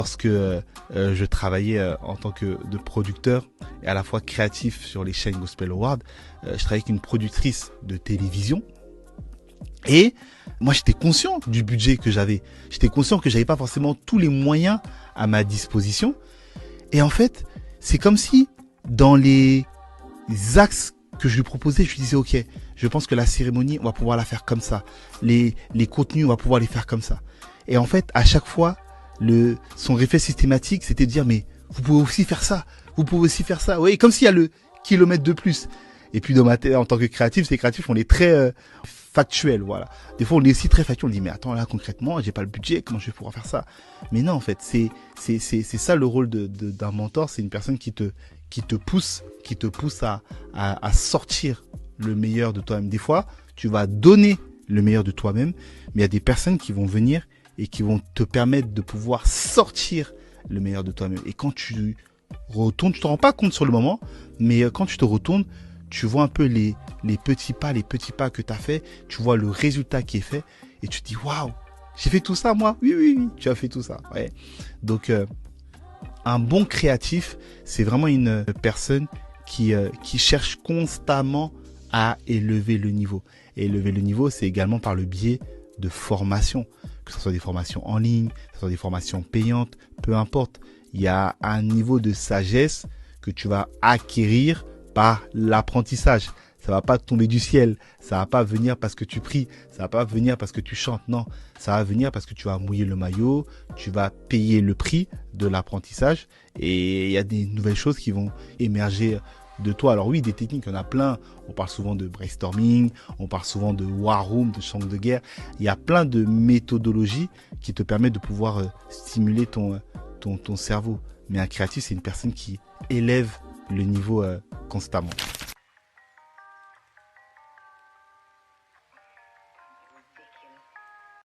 Lorsque je travaillais en tant que de producteur et à la fois créatif sur les chaînes Gospel Awards, je travaillais avec une productrice de télévision. Et moi, j'étais conscient du budget que j'avais. J'étais conscient que j'avais pas forcément tous les moyens à ma disposition. Et en fait, c'est comme si dans les axes que je lui proposais, je lui disais, OK, je pense que la cérémonie, on va pouvoir la faire comme ça. Les contenus, on va pouvoir les faire comme ça. Et en fait, à chaque fois, son réflexe systématique, c'était de dire, mais vous pouvez aussi faire ça. Vous pouvez aussi faire ça. Oui, comme s'il y a le kilomètre de plus. Et puis dans ma tête, en tant que créatif, ces créatifs, on est très factuel, voilà. Des fois, on est aussi très factuel. On dit, mais attends, là, concrètement, j'ai pas le budget. Comment je vais pouvoir faire ça? Mais non, en fait, c'est ça le rôle d'un mentor. C'est une personne qui te pousse à sortir le meilleur de toi-même. Des fois, tu vas donner le meilleur de toi-même, mais il y a des personnes qui vont venir et qui vont te permettre de pouvoir sortir le meilleur de toi-même. Et quand tu retournes, tu te rends pas compte sur le moment, mais quand tu te retournes, tu vois un peu les petits pas que tu as fait, tu vois le résultat qui est fait, et tu te dis, waouh, j'ai fait tout ça, moi? Oui, tu as fait tout ça. Ouais. Donc, un bon créatif, c'est vraiment une personne qui cherche constamment à élever le niveau. Et élever le niveau, c'est également par le biais de formation, que ce soit des formations en ligne, que ce soit des formations payantes, peu importe. Il y a un niveau de sagesse que tu vas acquérir par l'apprentissage. Ça va pas tomber du ciel, ça va pas venir parce que tu pries, ça va pas venir parce que tu chantes, non. Ça va venir parce que tu vas mouiller le maillot, tu vas payer le prix de l'apprentissage et il y a des nouvelles choses qui vont émerger de toi. Alors oui, des techniques, il y en a plein. On parle souvent de brainstorming, on parle souvent de war room, de champ de guerre. Il y a plein de méthodologies qui te permettent de pouvoir stimuler ton cerveau. Mais un créatif, c'est une personne qui élève le niveau constamment.